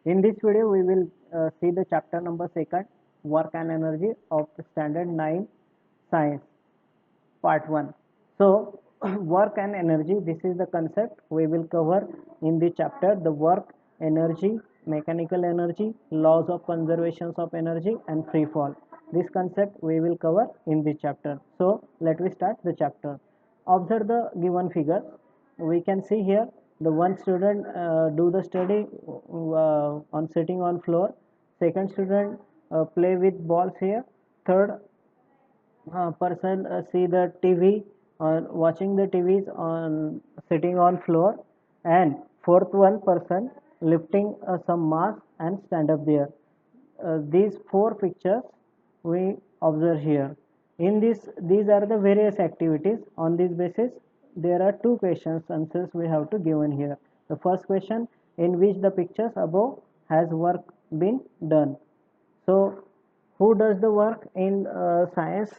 In this video, we will see the chapter number 2, Work and Energy of Standard 9 Science, Part 1. So, work and energy, this is the concept we will cover in the chapter, the work, energy, mechanical energy, laws of conservation of energy and free fall. This concept we will cover in this chapter. So, let me start the chapter. Observe the given figure. We can see here the one student do the study on sitting on floor, second student play with balls here, third person see the TV on watching the TVs on sitting on floor, and fourth one person lifting some mass and stand up there. These four pictures we observe here. In this, these are the various activities. On this basis, there are two questions answers we have to given here. The first question, in which the pictures above has work been done. So, who does the work in science?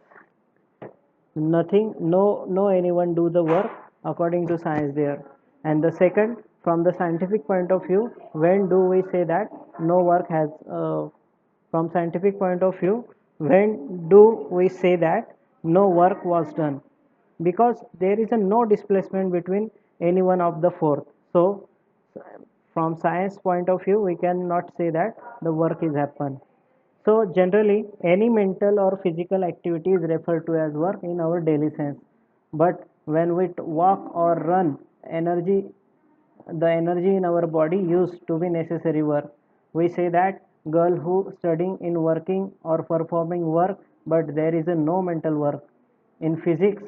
Nothing, no anyone do the work according to science there. And the second, from the scientific point of view, when do we say that no work has from scientific point of view, when do we say that no work was done? Because there is a no displacement between any one of the four. So from science point of view, we cannot say that the work is happened. So generally, any mental or physical activity is referred to as work in our daily sense. But when we walk or run, the energy in our body used to be necessary work. We say that girl who studying in working or performing work, but there is a no mental work. In physics,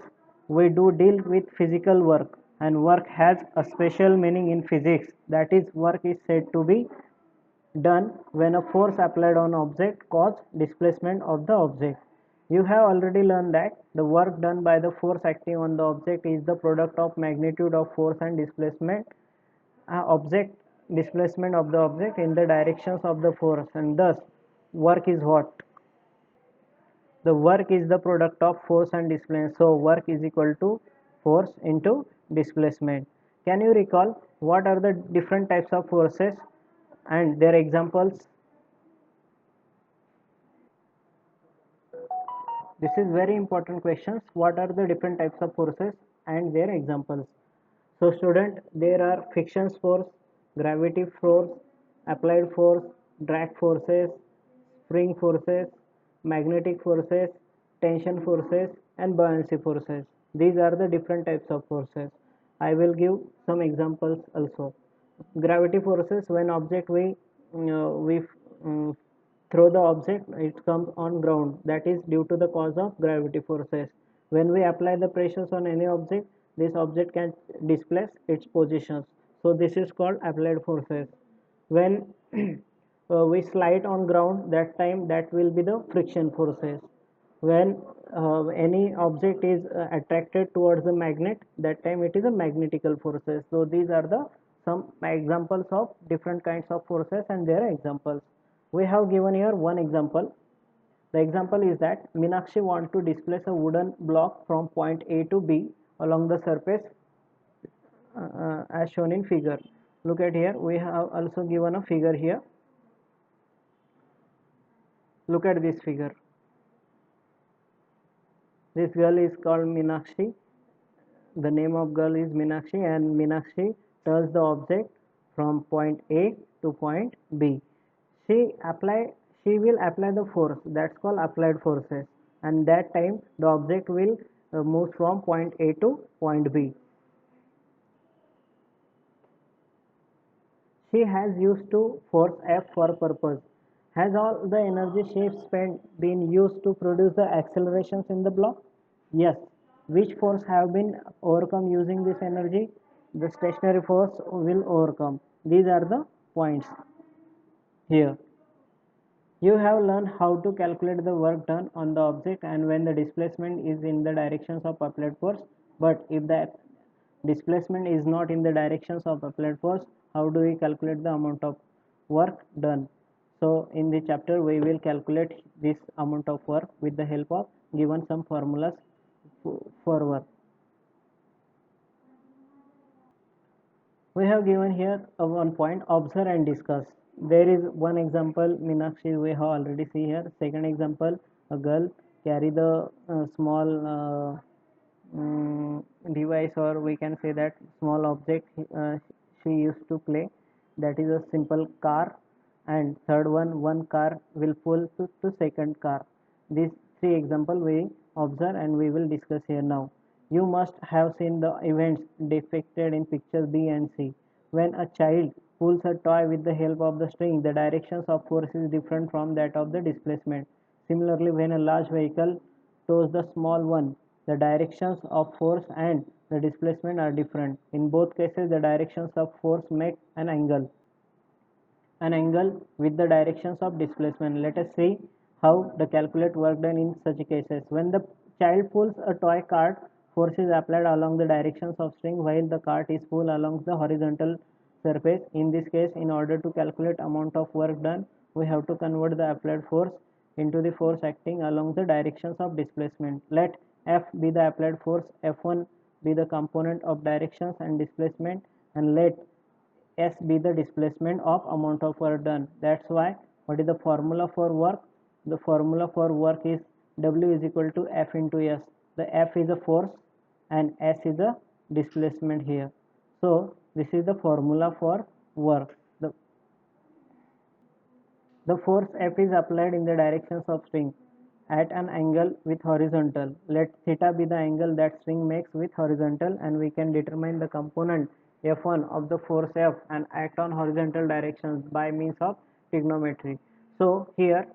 we do deal with physical work, and work has a special meaning in physics. That is, work is said to be done when a force applied on object cause displacement of the object. You have already learned that the work done by the force acting on the object is the product of magnitude of force and object displacement of the object in the directions of the force, and thus work is what? The work is the product of force and displacement. So work is equal to force into displacement. Can you recall what are the different types of forces and their examples? This is very important questions. What are the different types of forces and their examples? So student, there are friction force, gravity force, applied force, drag forces, spring forces, magnetic forces, tension forces and buoyancy forces. These are the different types of forces. I will give some examples also. Gravity forces, when object we throw the object, it comes on ground, that is due to the cause of gravity forces. When we apply the pressures on any object, this object can displace its positions, so this is called applied forces. When we slide on ground, that time that will be the friction forces. When any object is attracted towards the magnet, that time it is a magnetical forces. So these are the some examples of different kinds of forces and their examples. We have given here one example. The example is that Meenakshi want to displace a wooden block from point A to B along the surface as shown in figure. Look at here, we have also given a figure here. Look at this figure. This girl is called Meenakshi. The name of girl is Meenakshi, and Meenakshi turns the object from point A to point B. She will apply the force, that's called applied forces, and that time the object will move from point A to point B. She has used to force F for purpose. Has all the energy she spent been used to produce the accelerations in the block? Yes. Which force have been overcome using this energy? The stationary force will overcome. These are the points here. You have learned how to calculate the work done on the object and when the displacement is in the directions of applied force. But if that displacement is not in the directions of applied force, how do we calculate the amount of work done? So in the chapter we will calculate this amount of work with the help of given some formulas for work. We have given here one point, observe and discuss. There is one example, Meenakshi, we have already see here. Second example, a girl carry the small device, or we can say that small object she used to play, that is a simple car. And third one car will pull to second car. These three example we observe and we will discuss here now. You must have seen the events depicted in pictures B and C. When a child pulls a toy with the help of the string, the directions of force is different from that of the displacement. Similarly, when a large vehicle tows the small one, the directions of force and the displacement are different. In both cases, the directions of force make an angle with the directions of displacement. Let us see how the calculate work done in such cases. When the child pulls a toy cart, force is applied along the directions of string while the cart is pulled along the horizontal surface. In this case, in order to calculate amount of work done, we have to convert the applied force into the force acting along the directions of displacement. Let F be the applied force, F1 be the component of directions and displacement, and let S be the displacement of amount of work done. That's why what is the formula for work? The formula for work is W is equal to F into S. The F is a force and S is a displacement here. So this is the formula for work. The force F is applied in the directions of string at an angle with horizontal. Let theta be the angle that string makes with horizontal, and we can determine the component F1 of the force F and act on horizontal directions by means of trigonometry. So here,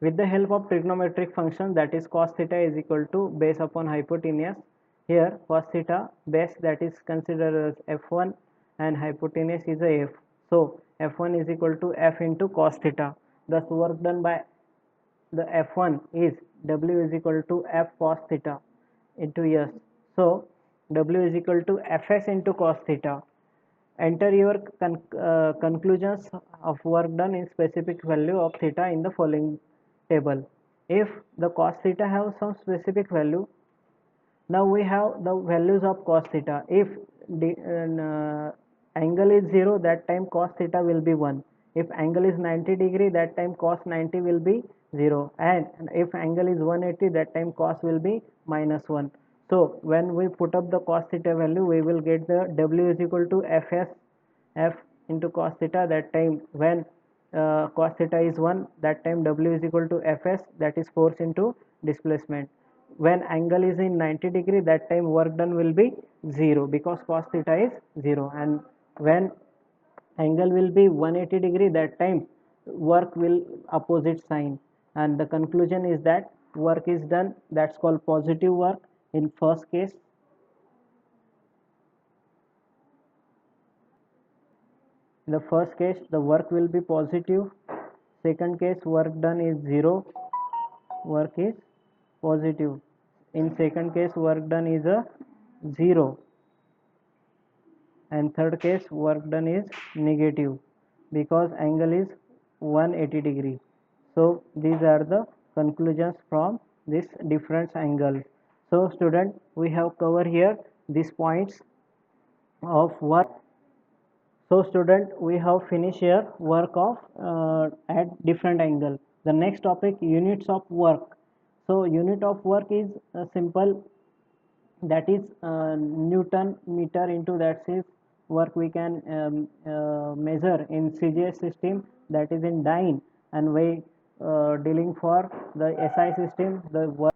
with the help of trigonometric function, that is cos theta is equal to base upon hypotenuse. Here cos theta base, that is considered as F1, and hypotenuse is a F. So F1 is equal to F into cos theta. Thus work done by the F1 is W is equal to F cos theta into S. So W is equal to Fs into cos theta. Enter your conclusions of work done in specific value of theta in the following table. If the cos theta have some specific value, now we have the values of cos theta. If the angle is 0, that time cos theta will be 1. If angle is 90 degree, that time cos 90 will be 0. And if angle is 180, that time cos will be minus 1. So when we put up the cos theta value, we will get the W is equal to F into cos theta. That time when cos theta is 1, that time W is equal to Fs, that is force into displacement. When angle is in 90 degree, that time work done will be 0 because cos theta is 0. And when angle will be 180 degree, that time work will opposite sign. And the conclusion is that work is done, that's called positive work in first case. In the first case, the work will be positive. Second case, work done is 0, work is positive. In second case, work done is a 0. And third case, work done is negative because angle is 180 degree. So these are the conclusions from this difference angles. So student, we have covered here these points of work. So student, we have finished here work of at different angle. The next topic, units of work. So unit of work is simple, that is Newton meter into, that is work we can measure in CGS system, that is in dyne, and we dealing for the SI system the work.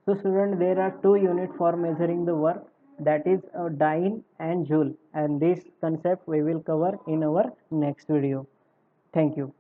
So student, there are two units for measuring the work, that is dyne and joule, and this concept we will cover in our next video. Thank you.